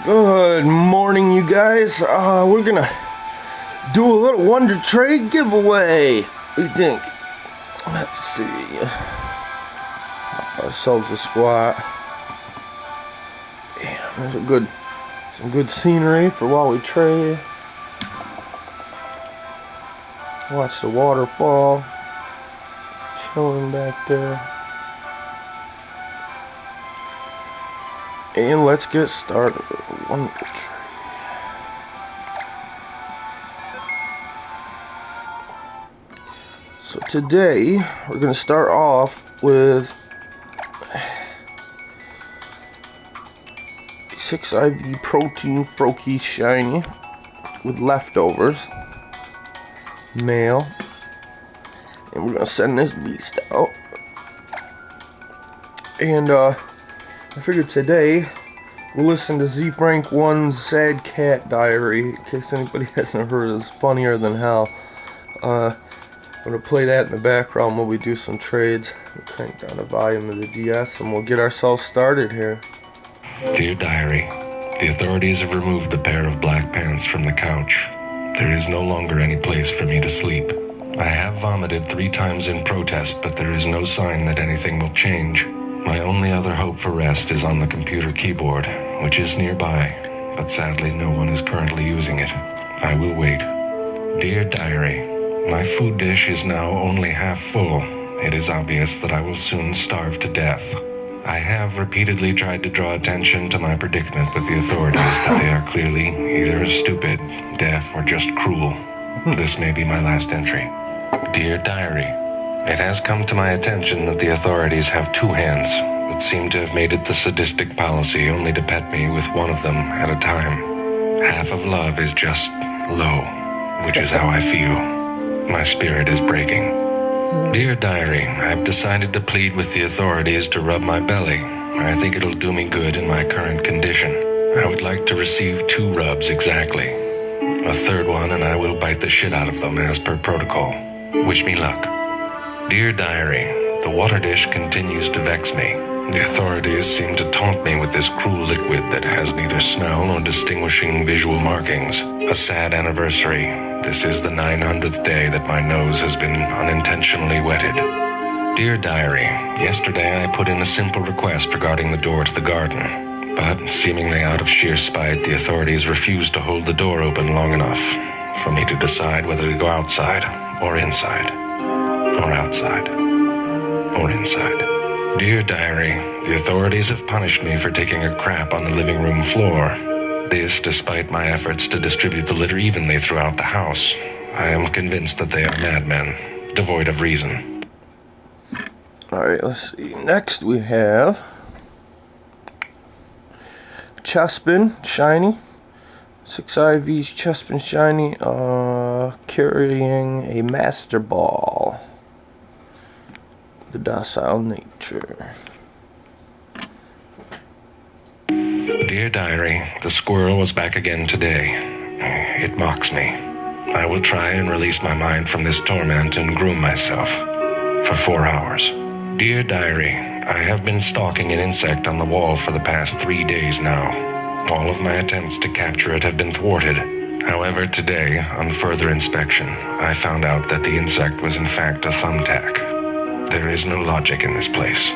Good morning, you guys. We're gonna do a little Wonder Trade giveaway. What do you think? Let's see. Ourselves a squat. Damn, there's some good scenery for while we trade. Watch the waterfall. Chilling back there. And let's get started. Wonder Trade. So today we're gonna start off with 6 IV protein Froakie shiny with leftovers. Male. And we're gonna send this beast out. And I figured today we'll listen to XYHAX.BLOG's Sad Cat Diary, in case anybody hasn't heard it. It's funnier than hell. I'm gonna play that in the background while we do some trades. We'll crank down the volume of the DS and we'll get ourselves started here. Dear Diary, the authorities have removed the pair of black pants from the couch. There is no longer any place for me to sleep. I have vomited 3 times in protest, but there is no sign that anything will change. My only other hope for rest is on the computer keyboard, which is nearby, but sadly no one is currently using it. I will wait. Dear Diary, my food dish is now only half full. It is obvious that I will soon starve to death. I have repeatedly tried to draw attention to my predicament with the authorities, but they are clearly either stupid, deaf, or just cruel. This may be my last entry. Dear Diary, it has come to my attention that the authorities have 2 hands, but seem to have made it the sadistic policy only to pet me with one of them at a time. Half of love is just low, which is how I feel. My spirit is breaking. Dear Diary, I've decided to plead with the authorities to rub my belly. I think it'll do me good in my current condition. I would like to receive 2 rubs exactly. A 3rd one and I will bite the shit out of them as per protocol. Wish me luck. Dear Diary, the water dish continues to vex me. The authorities seem to taunt me with this cruel liquid that has neither smell nor distinguishing visual markings. A sad anniversary. This is the 900th day that my nose has been unintentionally wetted. Dear Diary, yesterday I put in a simple request regarding the door to the garden, but seemingly out of sheer spite, the authorities refused to hold the door open long enough for me to decide whether to go outside or inside. Or outside, or inside. Dear Diary, the authorities have punished me for taking a crap on the living room floor. This despite my efforts to distribute the litter evenly throughout the house. I am convinced that they are madmen, devoid of reason. Alright, let's see. Next we have Chespin Shiny. 6 IVs Chespin Shiny, carrying a Master Ball. The docile nature. Dear Diary, the squirrel was back again today. It mocks me. I will try and release my mind from this torment and groom myself for 4 hours. Dear Diary, I have been stalking an insect on the wall for the past 3 days now. All of my attempts to capture it have been thwarted. However, today, on further inspection, I found out that the insect was in fact a thumbtack. There is no logic in this place.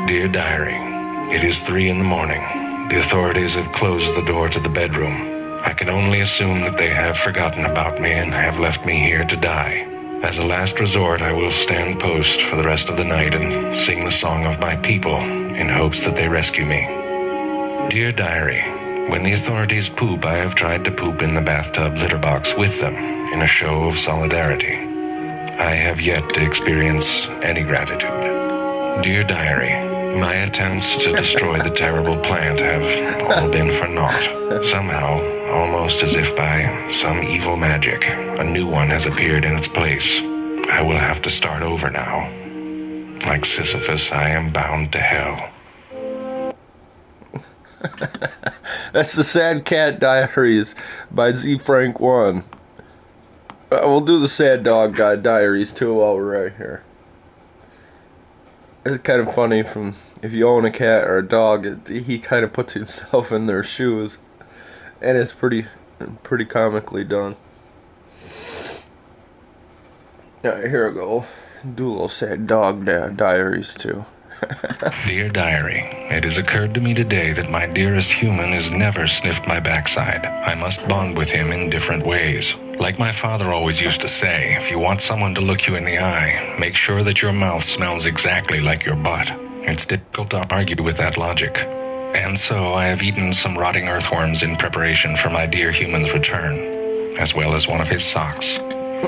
Dear Diary, it is 3 in the morning. The authorities have closed the door to the bedroom. I can only assume that they have forgotten about me and have left me here to die. As a last resort, I will stand post for the rest of the night and sing the song of my people in hopes that they rescue me. Dear Diary, when the authorities poop, I have tried to poop in the bathtub litter box with them in a show of solidarity. I have yet to experience any gratitude. Dear Diary, my attempts to destroy the terrible plant have all been for naught. Somehow, almost as if by some evil magic, a new one has appeared in its place. I will have to start over now. Like Sisyphus, I am bound to hell. That's the Sad Cat Diaries by XYHAX.BLOG. We'll do the Sad Dog Guy Diaries too while we're right here. It's kind of funny, from if you own a cat or a dog, he kind of puts himself in their shoes. And it's pretty comically done. Yeah, here we go. Do a little sad dog diaries too. Dear Diary, it has occurred to me today that my dearest human has never sniffed my backside. I must bond with him in different ways. Like my father always used to say, if you want someone to look you in the eye, make sure that your mouth smells exactly like your butt. It's difficult to argue with that logic. And so I have eaten some rotting earthworms in preparation for my dear human's return, as well as one of his socks.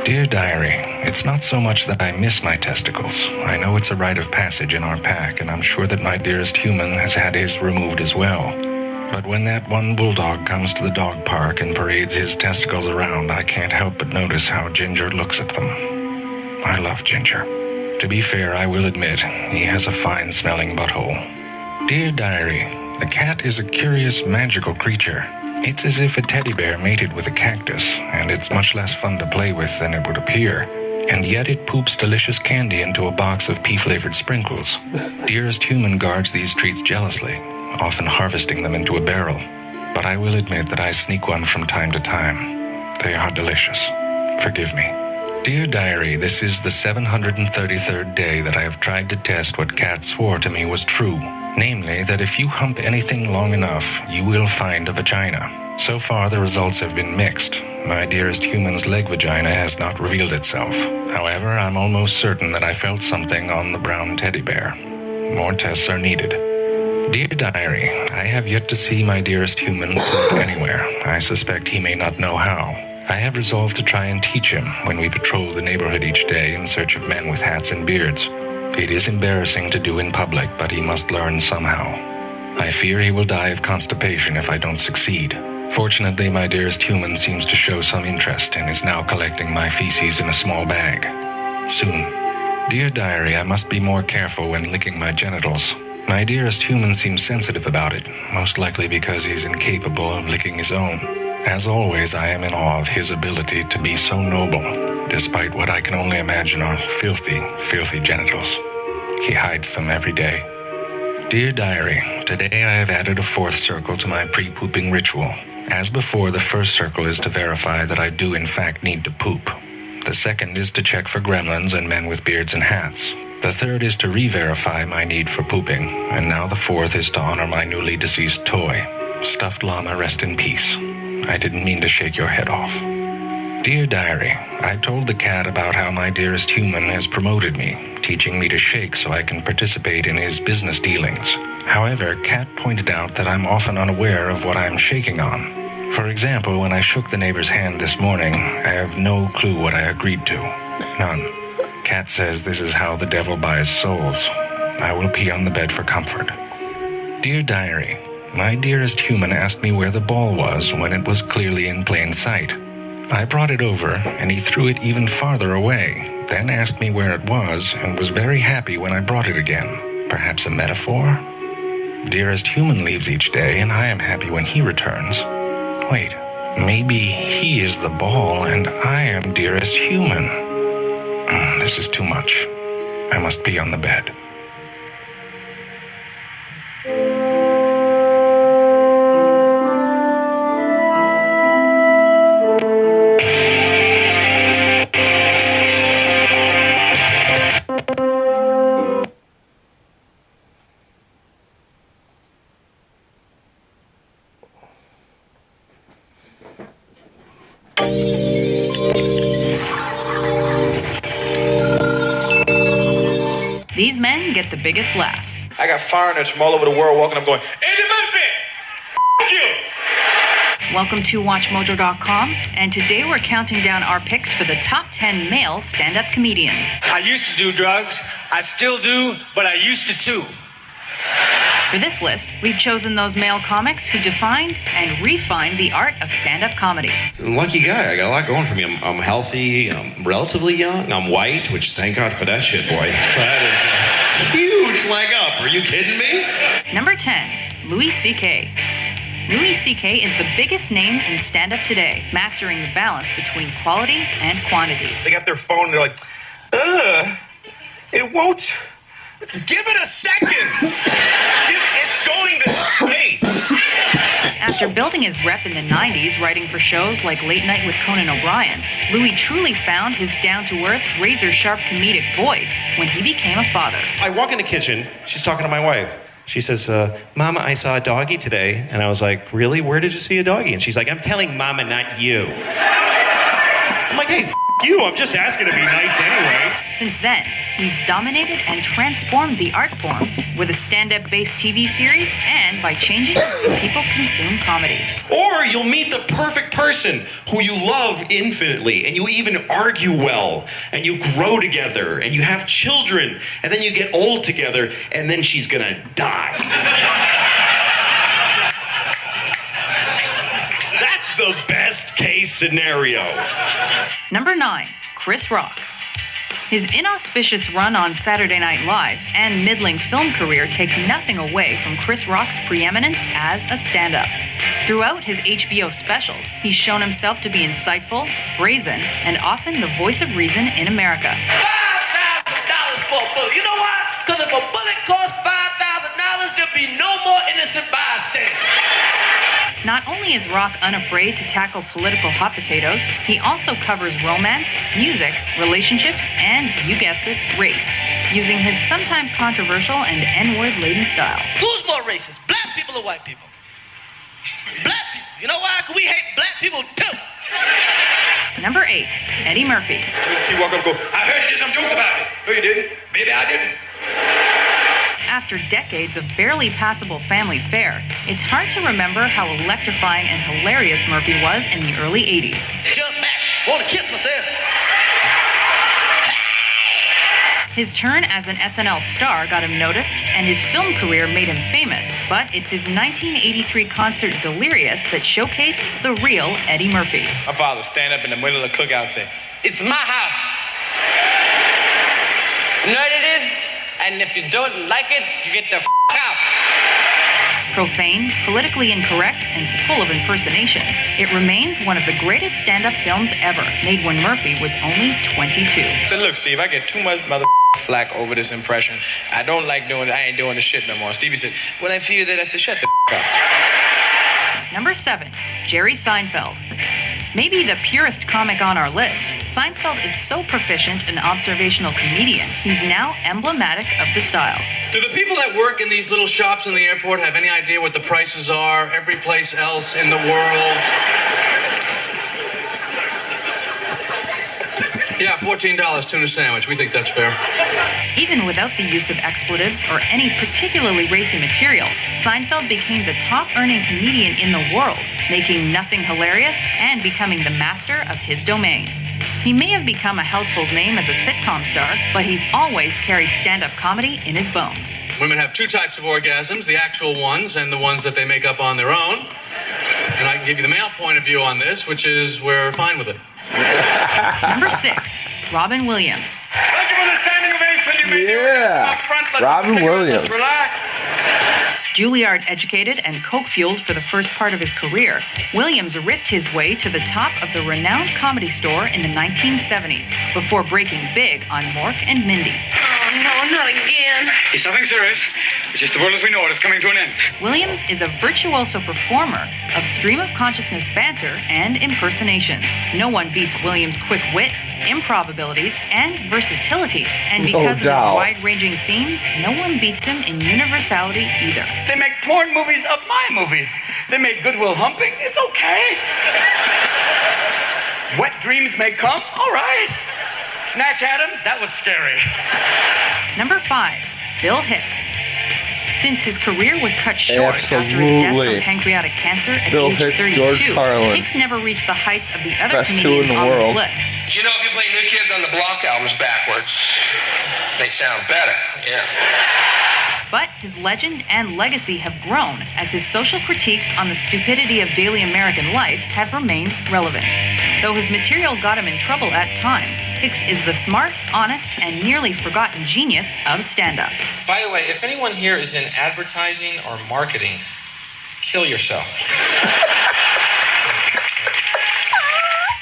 Dear Diary, it's not so much that I miss my testicles. I know it's a rite of passage in our pack, and I'm sure that my dearest human has had his removed as well. But when that one bulldog comes to the dog park and parades his testicles around, I can't help but notice how Ginger looks at them. I love Ginger. To be fair, I will admit, he has a fine-smelling butthole. Dear Diary, the cat is a curious, magical creature. It's as if a teddy bear mated with a cactus, and it's much less fun to play with than it would appear. And yet it poops delicious candy into a box of pea-flavored sprinkles. Dearest human guards these treats jealously, often harvesting them into a barrel. But I will admit that I sneak one from time to time. They are delicious. Forgive me. Dear Diary, this is the 733rd day that I have tried to test what Kat swore to me was true. Namely, that if you hump anything long enough, you will find a vagina. So far, the results have been mixed. My dearest human's leg vagina has not revealed itself. However, I'm almost certain that I felt something on the brown teddy bear. More tests are needed. Dear Diary, I have yet to see my dearest human poop anywhere. I suspect he may not know how. I have resolved to try and teach him when we patrol the neighborhood each day in search of men with hats and beards. It is embarrassing to do in public, but he must learn somehow. I fear he will die of constipation if I don't succeed. Fortunately, my dearest human seems to show some interest and is now collecting my feces in a small bag. Soon. Dear Diary, I must be more careful when licking my genitals. My dearest human seems sensitive about it, most likely because he's incapable of licking his own. As always, I am in awe of his ability to be so noble, despite what I can only imagine are filthy, filthy genitals. He hides them every day. Dear Diary, today I have added a fourth circle to my pre-pooping ritual. As before, the first circle is to verify that I do in fact need to poop. The second is to check for gremlins and men with beards and hats. The third is to re-verify my need for pooping. And now the fourth is to honor my newly deceased toy. Stuffed llama, rest in peace. I didn't mean to shake your head off. Dear Diary, I told the cat about how my dearest human has promoted me, teaching me to shake so I can participate in his business dealings. However, Cat pointed out that I'm often unaware of what I'm shaking on. For example, when I shook the neighbor's hand this morning, I have no clue what I agreed to. None. Cat says this is how the devil buys souls. I will pee on the bed for comfort. Dear Diary, my dearest human asked me where the ball was when it was clearly in plain sight. I brought it over, and he threw it even farther away, then asked me where it was, and was very happy when I brought it again. Perhaps a metaphor? Dearest human leaves each day, and I am happy when he returns. Wait, maybe he is the ball, and I am dearest human. This is too much. I must be on the bed. These men get the biggest laughs. I got foreigners from all over the world walking up going, Eddie Murphy! F*** you! Welcome to WatchMojo.com, and today we're counting down our picks for the top 10 male stand-up comedians. I used to do drugs. I still do, but I used to too. For this list, we've chosen those male comics who defined and refined the art of stand-up comedy. Lucky guy. I got a lot going for me. I'm healthy. I'm relatively young. I'm white, which thank God for that shit, boy. That is a huge leg up. Are you kidding me? Number 10, Louis C.K. Louis C.K. is the biggest name in stand-up today, mastering the balance between quality and quantity. They got their phone and they're like, it won't. Give it a second. It's going to space. After After building his rep in the 90s, writing for shows like Late Night with Conan O'Brien, Louis truly found his down-to-earth, razor-sharp comedic voice when he became a father. I walk in the kitchen, she's talking to my wife. She says, Mama, I saw a doggy today. And I was like, really? Where did you see a doggy? And she's like, I'm telling Mama, not you. I'm like, hey, you, I'm just asking to be nice anyway. Since then, he's dominated and transformed the art form with a stand-up based TV series and by changing the way people consume comedy. Or you'll meet the perfect person who you love infinitely, and you even argue well, and you grow together, and you have children, and then you get old together, and then she's gonna die. That's the best case scenario. Number 9, Chris Rock. His inauspicious run on Saturday Night Live and middling film career take nothing away from Chris Rock's preeminence as a stand-up. Throughout his HBO specials, he's shown himself to be insightful, brazen, and often the voice of reason in America. $5,000 for a bullet. You know why? Because if a bullet costs $5,000, there'll be no more innocent bystanders. Not only is Rock unafraid to tackle political hot potatoes, he also covers romance, music, relationships, and, you guessed it, race, using his sometimes controversial and N-word laden style. Who's more racist, black people or white people? Black people. You know why? Because we hate black people too. Number 8, Eddie Murphy. He walk up and go, I heard you did some jokes about it. No, you didn't. Maybe I didn't. After decades of barely passable family fare, it's hard to remember how electrifying and hilarious Murphy was in the early 80s. Jump back. Want to kiss myself. His turn as an SNL star got him noticed, and his film career made him famous, but it's his 1983 concert Delirious that showcased the real Eddie Murphy. My father stand up in the middle of the cookout and say, it's my house. You know what it is? And if you don't like it, you get the f*** out. Profane, politically incorrect, and full of impersonations, it remains one of the greatest stand-up films ever, made when Murphy was only 22. So look, Steve, I get too much mother flack over this impression. I don't like doing it. I ain't doing the shit no more. Stevie said, when I feel that, I said, shut the up. Number 7, Jerry Seinfeld. Maybe the purest comic on our list, Seinfeld is so proficient an observational comedian, he's now emblematic of the style. Do the people that work in these little shops in the airport have any idea what the prices are every place else in the world? Yeah, $14 tuna sandwich. We think that's fair. Even without the use of expletives or any particularly racy material, Seinfeld became the top-earning comedian in the world, making nothing hilarious and becoming the master of his domain. He may have become a household name as a sitcom star, but he's always carried stand-up comedy in his bones. Women have two types of orgasms, the actual ones and the ones that they make up on their own. And I can give you the male point of view on this, which is we're fine with it. Number 6, Robin Williams. Thank you for the standing ovation you made. Yeah, Up front, Robin Williams. Relax. Juilliard-educated and coke-fueled for the first part of his career, Williams ripped his way to the top of the renowned Comedy Store in the 1970s, before breaking big on Mork and Mindy. Oh, no, not again. It's nothing serious. It's just the world as we know it is coming to an end. Williams is a virtuoso performer of stream-of-consciousness banter and impersonations. No one beats Williams' quick wit, improv abilities, and versatility. And because of his wide-ranging themes, no one beats him in universality either. They make porn movies of my movies. They make Goodwill Humping. It's okay. Wet dreams may come. All right. Snatch Adams, that was scary. Number 5, Bill Hicks. Since his career was cut short after his death from pancreatic cancer at age 32, Hicks never reached the heights of the other comedians on this list. You know, if you play New Kids on the Block albums backwards, they sound better, yeah. But his legend and legacy have grown as his social critiques on the stupidity of daily American life have remained relevant. Though his material got him in trouble at times, Hicks is the smart, honest, and nearly forgotten genius of stand-up. By the way, if anyone here is in advertising or marketing, kill yourself.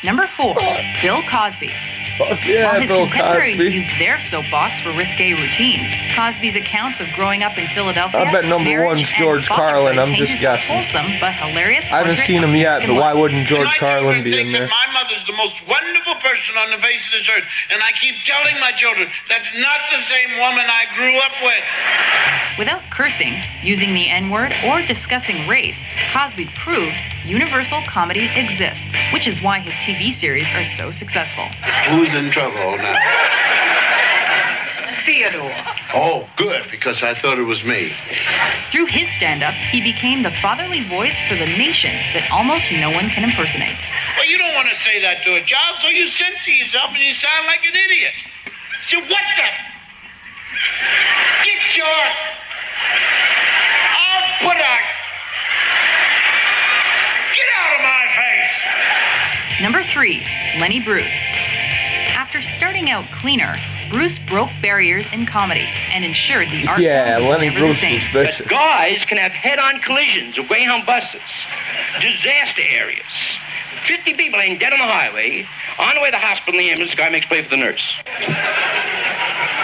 Number 4, Bill Cosby. Fuck yeah, While his Bill contemporaries Cosby. used their soapbox for risque routines, Cosby's accounts of growing up in Philadelphia, I bet number marriage, one's and George fatherhood Carlin. I'm just painted a guessing. wholesome but hilarious I haven't portrait seen of him yet, American but why life. wouldn't George My Carlin children be think in that there? my mother's the most wonderful person on the face of this earth, and I keep telling my children that's not the same woman I grew up with. Without cursing, using the N-word, or discussing race, Cosby proved universal comedy exists, which is why his TV series are so successful. Who's in trouble now? Theodore. Oh, good, because I thought it was me. Through his stand-up, he became the fatherly voice for the nation that almost no one can impersonate. Well, you don't want to say that to a child, so you censor yourself and you sound like an idiot. So what the? Get your... I'll put a... Get out of my face! Number 3, Lenny Bruce. After starting out cleaner, Bruce broke barriers in comedy and ensured the art Yeah, form was Lenny never Bruce the same. is vicious. Guys can have head-on collisions of Greyhound buses, disaster areas. 50 people ain't dead on the highway. On the way to the hospital, the ambulance, the guy makes play for the nurse.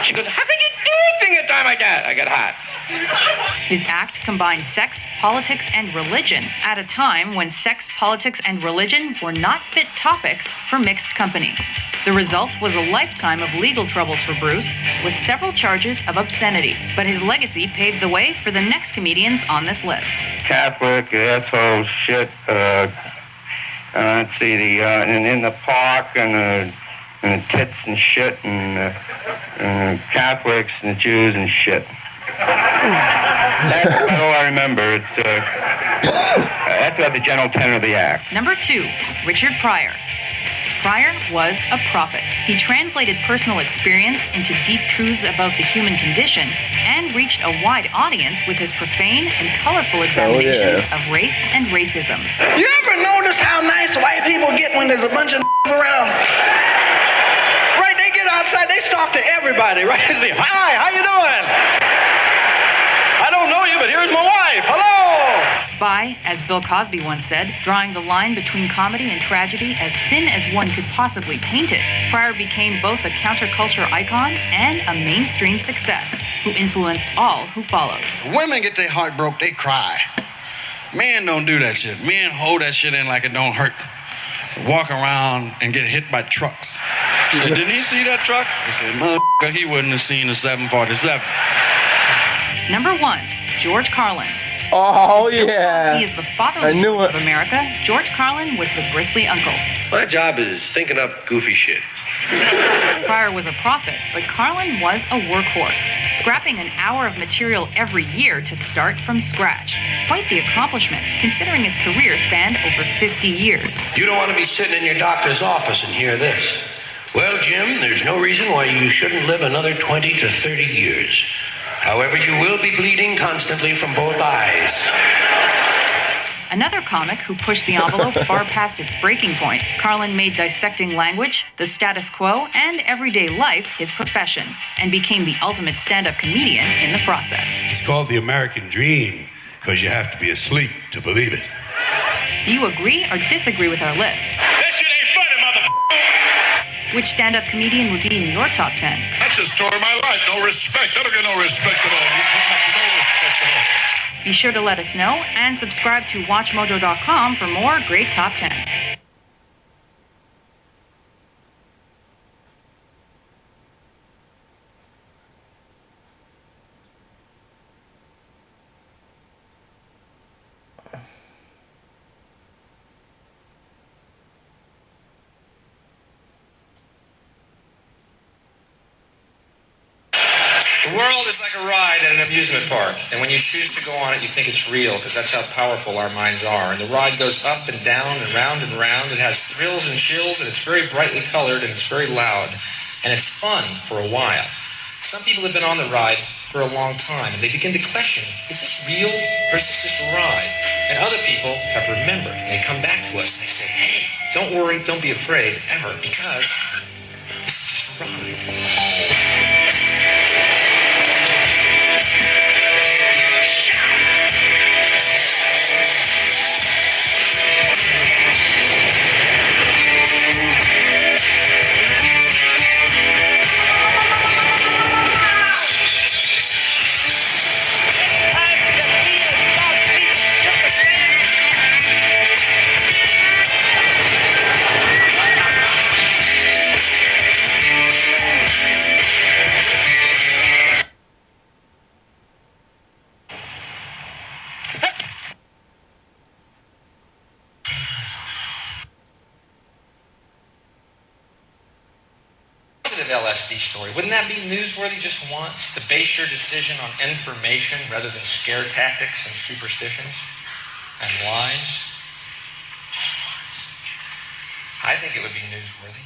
She goes, how could you do anything at a time like that? I got hot. His act combined sex, politics, and religion at a time when sex, politics, and religion were not fit topics for mixed company. The result was a lifetime of legal troubles for Bruce, with several charges of obscenity. But his legacy paved the way for the next comedians on this list. Catholic, asshole, shit, let's see, in the park, and the tits and shit, and Catholics and the Jews and shit. That's about all I remember. That's about the general tenor of the act. Number 2, Richard Pryor. Pryor was a prophet. He translated personal experience into deep truths about the human condition and reached a wide audience with his profane and colorful examinations of race and racism. You ever notice how nice white people get when there's a bunch of around? Right, they get outside, they talk to everybody, right? They say, hi, how you doing? I don't know you, but here's my wife. Hello! By, as Bill Cosby once said, drawing the line between comedy and tragedy as thin as one could possibly paint it, Pryor became both a counterculture icon and a mainstream success who influenced all who followed. Women get their heart broke, they cry. Men don't do that shit. Men hold that shit in like it don't hurt. Walk around and get hit by trucks. Said, didn't he see that truck? I said, motherfucker, he wouldn't have seen the 747. Number 1, George Carlin. Oh, yeah. He is the fatherly knew voice it. of America. George Carlin was the bristly uncle. My job is thinking up goofy shit. Pryor was a prophet, but Carlin was a workhorse, scrapping an hour of material every year to start from scratch. Quite the accomplishment, considering his career spanned over 50 years. You don't want to be sitting in your doctor's office and hear this. Well, Jim, there's no reason why you shouldn't live another 20 to 30 years. However, you will be bleeding constantly from both eyes. Another comic who pushed the envelope far past its breaking point, Carlin made dissecting language, the status quo, and everyday life his profession, and became the ultimate stand-up comedian in the process. It's called the American Dream, because you have to be asleep to believe it. Do you agree or disagree with our list? That shit ain't funny, motherfucker. Which stand-up comedian would be in your top 10? That's the story of my life. No respect. I don't get no respect at all. No respect at all. Be sure to let us know and subscribe to WatchMojo.com for more great top 10s. The world is like a ride at an amusement park, and when you choose to go on it, you think it's real, because that's how powerful our minds are. And the ride goes up and down and round and round. It has thrills and chills, and it's very brightly colored, and it's very loud. And it's fun for a while. Some people have been on the ride for a long time, and they begin to question, is this real, or is this just a ride? And other people have remembered, and they come back to us, and they say, hey, don't worry, don't be afraid, ever, because this is just a ride. LSD story. Wouldn't that be newsworthy just once? To base your decision on information rather than scare tactics and superstitions and lies? I think it would be newsworthy.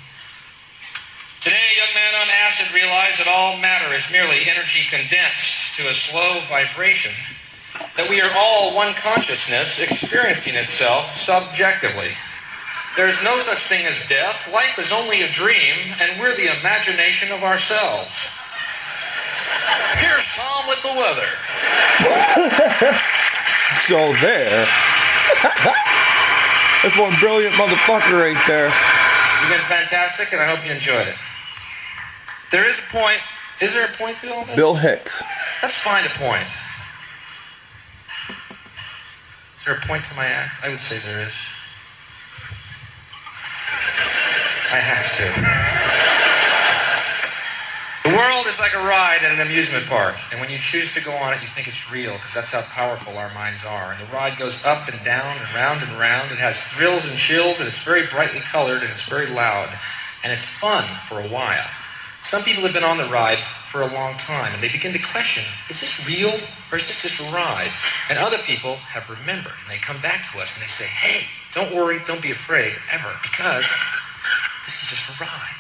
Today, a young man on acid realized that all matter is merely energy condensed to a slow vibration, that we are all one consciousness experiencing itself subjectively. There's no such thing as death. Life is only a dream, and we're the imagination of ourselves. Here's Tom with the weather. So there. That's one brilliant motherfucker right there. You've been fantastic, and I hope you enjoyed it. There is a point. Is there a point to all this? Bill Hicks. Let's find a point. Is there a point to my act? I would say there is. I have to. The world is like a ride at an amusement park, and when you choose to go on it, you think it's real, because that's how powerful our minds are. And the ride goes up and down and round and round. It has thrills and chills, and it's very brightly colored, and it's very loud, and it's fun for a while. Some people have been on the ride for a long time, and they begin to question, is this real, or is this just a ride? And other people have remembered, and they come back to us, and they say, hey, don't worry, don't be afraid, ever, because this is just a ride.